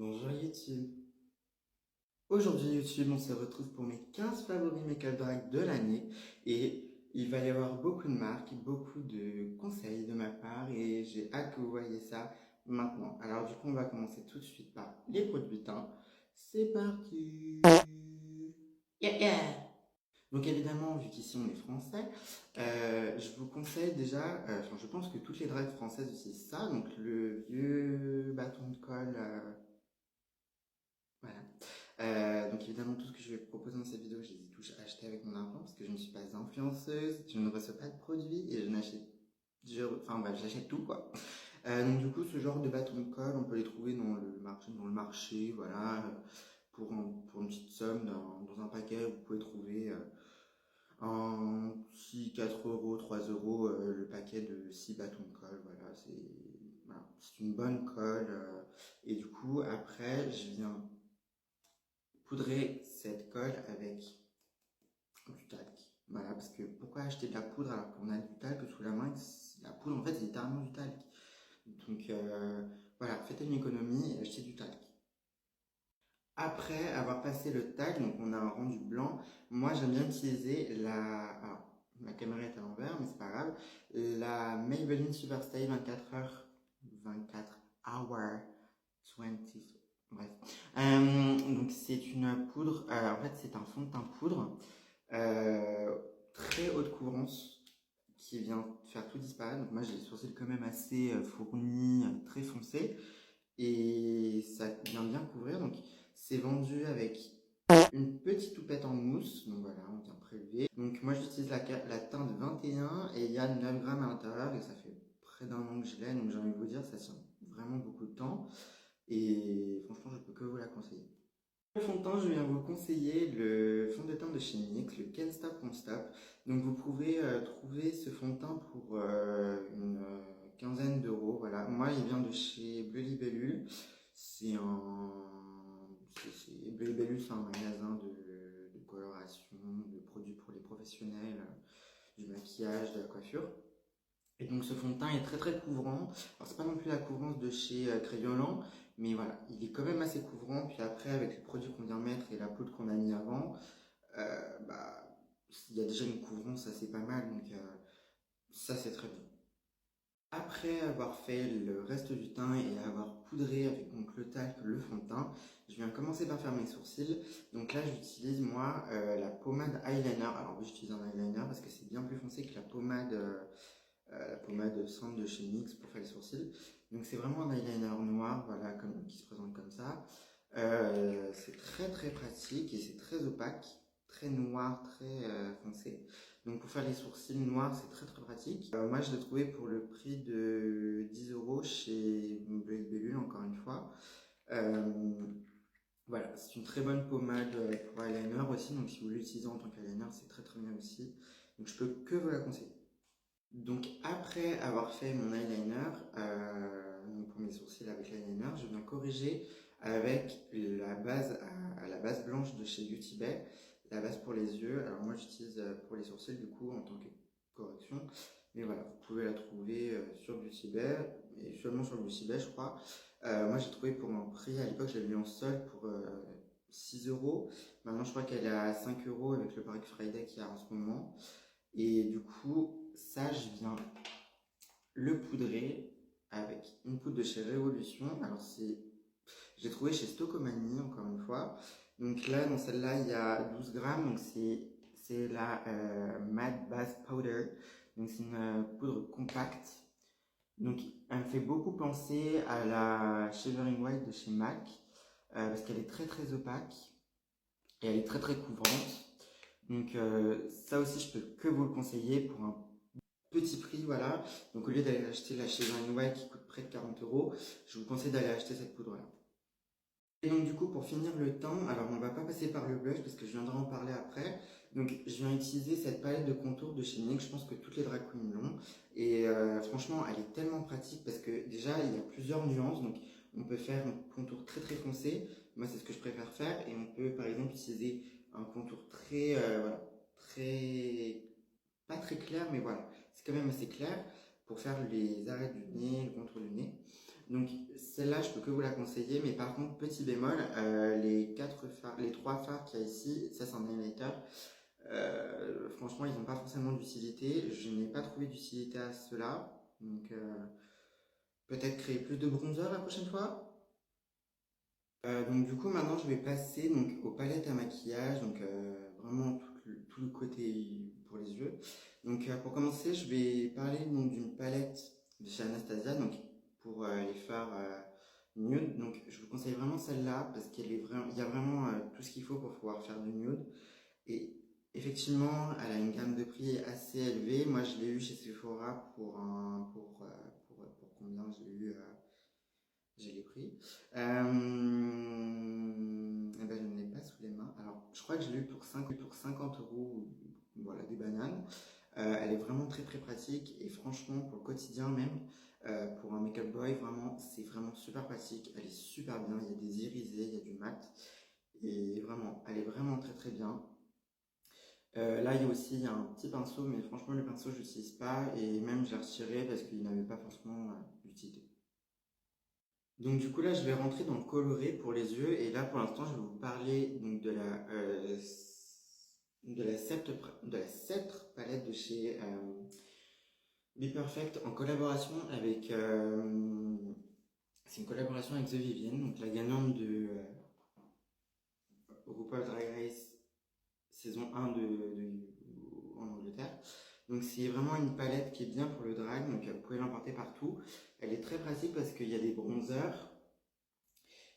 Bonjour YouTube. Aujourd'hui YouTube, on se retrouve pour mes 15 favoris make-up drag de l'année et il va y avoir beaucoup de marques, beaucoup de conseils de ma part et j'ai hâte que vous voyez ça maintenant. Alors du coup, on va commencer tout de suite par les produits teints. C'est parti. Yeah, yeah. Donc évidemment, vu qu'ici on est français, je vous conseille déjà, je pense que toutes les drags françaises utilisent ça, donc le vieux bâton de colle. Voilà. Donc évidemment, tout ce que je vais vous proposer dans cette vidéo, je les ai tous achetés avec mon argent parce que je ne suis pas influenceuse, je ne reçois pas de produits et je n'achète, enfin bref, j'achète tout quoi. Donc du coup, ce genre de bâton de colle, on peut les trouver dans le marché, voilà, pour une petite somme dans un paquet, vous pouvez trouver un petit 4 euros, 3 euros le paquet de 6 bâtons de colle, voilà, c'est une bonne colle. Et du coup, après, je viens poudrer cette colle avec du talc. Voilà, parce que pourquoi acheter de la poudre alors qu'on a du talc sous la main? La poudre, en fait, c'est littéralement du talc. Donc, voilà, faites une économie et achetez du talc. Après avoir passé le talc, donc on a un rendu blanc, moi j'aime bien utiliser alors, ma caméra est à l'envers, mais c'est pas grave. La Maybelline Superstay 24 heures, 24 hour 20, bref. Donc c'est une poudre, en fait c'est un fond de teint poudre euh, très haute couvrance qui vient faire tout disparaître. Donc moi j'ai les sourcils quand même assez fournis, très foncés et ça vient bien couvrir. Donc c'est vendu avec une petite toupette en mousse, donc voilà, on vient prélever. Donc moi j'utilise la teinte 21 et il y a 9 grammes à l'intérieur et ça fait près d'un an que je l'ai, donc j'ai envie de vous dire, ça tient vraiment beaucoup de temps et franchement je peux que vous la conseiller. Le fond de teint, je viens vous conseiller le fond de teint de chez NYX, le Can't Stop Won't Stop. Donc vous pouvez trouver ce fond de teint pour une quinzaine d'euros. Voilà. Moi, il vient de chez Bleu Libellule. C'est un... Bleu Libellule, c'est un magasin de coloration, de produits pour les professionnels, du maquillage, de la coiffure. Et donc ce fond de teint est très très couvrant. Alors c'est pas non plus la couvrance de chez Crayolan, mais voilà, il est quand même assez couvrant. Puis après, avec les produits qu'on vient mettre et la poudre qu'on a mis avant, bah, il y a déjà une couvrance assez pas mal, donc ça c'est très bien. Après avoir fait le reste du teint et avoir poudré avec donc le talc, le fond de teint, je viens commencer par faire mes sourcils. Donc là j'utilise moi la pommade eyeliner. Alors oui, j'utilise un eyeliner parce que c'est bien plus foncé que la pommade Sand de chez NYX pour faire les sourcils. Donc c'est vraiment un eyeliner noir, voilà, qui se présente comme ça. C'est très très pratique et c'est très opaque, très noir, très foncé. Donc pour faire les sourcils noirs, c'est très très pratique. Moi je l'ai trouvé pour le prix de 10 euros chez Bleu Bellule, encore une fois. Euh, voilà, c'est une très bonne pommade pour eyeliner aussi, donc si vous l'utilisez en tant qu'eyeliner, c'est très très bien aussi. Donc je peux que vous la conseiller. Donc après avoir fait mon eyeliner, donc pour mes sourcils avec l'eyeliner, je viens corriger avec la base blanche de chez Beauty Bay, la base pour les yeux. Alors moi j'utilise pour les sourcils du coup en tant que correction, mais voilà, vous pouvez la trouver sur Beauty Bay et seulement sur Beauty Bay je crois. Moi j'ai trouvé pour un prix, à l'époque je l'avais mis en solde pour 6 euros. Maintenant je crois qu'elle est à 5 euros avec le Black Friday qu'il y a en ce moment. Et du coup, ça, je viens le poudrer avec une poudre de chez Révolution. Alors, j'ai trouvé chez Stocomanie, encore une fois. Donc là, dans celle-là, il y a 12 grammes. Donc, c'est la Matte Base Powder. Donc, c'est une poudre compacte. Donc, elle me fait beaucoup penser à la Shivering White de chez MAC. Parce qu'elle est très, très opaque. Et elle est très, très couvrante. Donc ça aussi je peux que vous le conseiller pour un petit prix, voilà. Donc au lieu d'aller acheter la chez White qui coûte près de 40 euros, je vous conseille d'aller acheter cette poudre là. Et donc du coup pour finir le teint, alors on va pas passer par le blush parce que je viendrai en parler après. Donc je viens utiliser cette palette de contours de chez NYX, je pense que toutes les drag queens l'ont. Et franchement elle est tellement pratique parce que déjà il y a plusieurs nuances. Donc on peut faire un contour très très foncé, moi c'est ce que je préfère faire. Et on peut par exemple utiliser un contour très, voilà, très, pas très clair mais voilà, c'est quand même assez clair pour faire les arêtes du nez, le contour du nez. Donc celle-là, je peux que vous la conseiller, mais par contre, petit bémol, les trois fards qu'il y a ici, ça c'est un highlighter. Franchement, ils n'ont pas forcément d'utilité. Je n'ai pas trouvé d'utilité à cela. Donc peut-être créer plus de bronzer la prochaine fois. Donc du coup maintenant je vais passer donc aux palettes à maquillage, donc vraiment tout le côté pour les yeux. Donc pour commencer je vais parler donc d'une palette de chez Anastasia, donc pour les fards nude. Donc je vous conseille vraiment celle-là parce qu'elle est vraiment, il y a vraiment tout ce qu'il faut pour pouvoir faire du nude. Et effectivement elle a une gamme de prix assez élevée. Moi je l'ai eu chez Sephora pour combien je l'ai eu je l'ai pris. Eh ben, je ne l'ai pas sous les mains. Alors, je crois que je l'ai eu pour 50 euros, voilà, des bananes. Elle est vraiment très très pratique et franchement, pour le quotidien même, pour un make-up boy, vraiment, c'est vraiment super pratique. Elle est super bien. Il y a des irisés, il y a du mat. Et vraiment, elle est vraiment très très bien. Là, il y a un petit pinceau, mais franchement, le pinceau, je l'utilise pas et même je l'ai retiré parce qu'il n'avait pas forcément d'utilité. Donc du coup là je vais rentrer dans le coloré pour les yeux et là pour l'instant je vais vous parler donc de la sceptre palette de chez Be Perfect en collaboration avec c'est une collaboration avec The Vivienne, donc la gagnante de RuPaul's Drag Race saison 1 en Angleterre. Donc c'est vraiment une palette qui est bien pour le drag, donc vous pouvez l'emporter partout. Elle est très pratique parce qu'il y a des bronzers,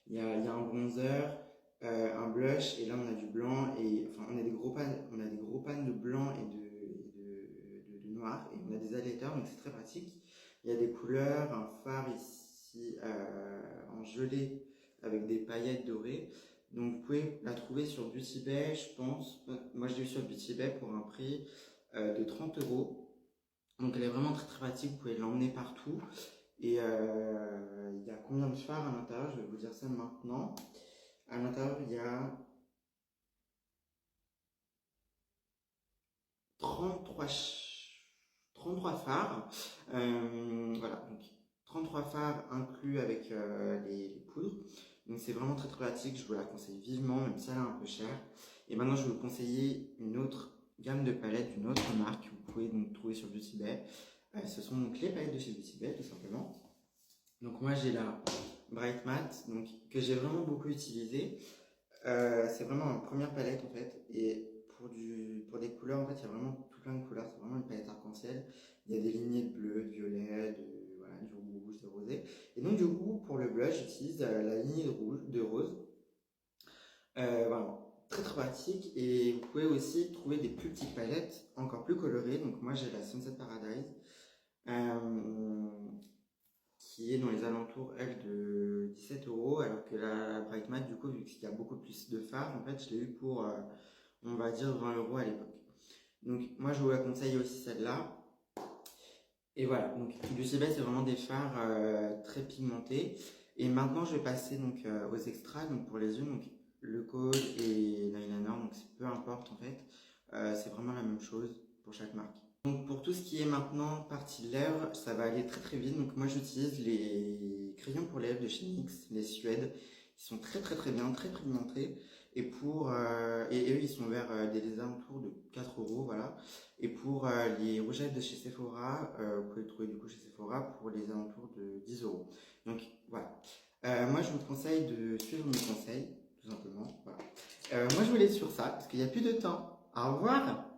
il y a un bronzer, un blush, et là on a du blanc, et enfin on a des gros pannes de blanc et de noir, et on a des highlighters, donc c'est très pratique. Il y a des couleurs, un fard ici en gelée avec des paillettes dorées. Donc vous pouvez la trouver sur Beauty Bay, je pense. Moi je l'ai eu sur Beauty Bay pour un prix de 30 euros. Donc elle est vraiment très très pratique, vous pouvez l'emmener partout. Et il y a combien de fards à l'intérieur? Je vais vous dire ça maintenant. À l'intérieur, il y a 33, 33 fards. Voilà, donc 33 fards inclus avec les poudres. Donc c'est vraiment très très pratique, je vous la conseille vivement, même si elle est un peu chère. Et maintenant, je vais vous conseiller une autre gamme de palettes d'une autre marque que vous pouvez donc trouver sur Beauty Bay. Ce sont donc les palettes de chez Beauty Bay, tout simplement. Donc moi j'ai la Bright Matte, donc, que j'ai vraiment beaucoup utilisé. C'est vraiment une première palette en fait. Et pour des couleurs, en fait, il y a vraiment tout plein de couleurs. C'est vraiment une palette arc-en-ciel. Il y a des lignées de bleu, de violet, voilà, du rouge, de rosé. Et donc du coup, pour le blush, j'utilise la lignée de rose. Voilà, très très pratique. Et vous pouvez aussi trouver des plus petites palettes encore plus colorées. Donc moi j'ai la Sunset Paradise. Qui est dans les alentours, elle, de 17 euros, alors que la Bright Matte, du coup, vu qu'il y a beaucoup plus de fards, en fait, je l'ai eu pour, on va dire, 20 euros à l'époque. Donc, moi, je vous la conseille aussi celle-là. Et voilà, donc, Beauty Bay, c'est vraiment des fards très pigmentés. Et maintenant, je vais passer donc aux extras, donc pour les yeux, donc le code et l'eyeliner, donc peu importe en fait, c'est vraiment la même chose pour chaque marque. Donc pour tout ce qui est maintenant partie lèvres, ça va aller très très vite. Donc moi j'utilise les crayons pour lèvres de chez NYX, les Suèdes, qui sont très très très bien, très pigmentés. Et eux ils sont vers des alentours de 4 euros, voilà. Et pour les rouges à lèvres de chez Sephora, vous pouvez le trouver du coup chez Sephora pour les alentours de 10 euros. Donc voilà. Moi je vous conseille de suivre mes conseils, tout simplement. Voilà. Moi je vous laisse sur ça parce qu'il n'y a plus de temps. Au revoir!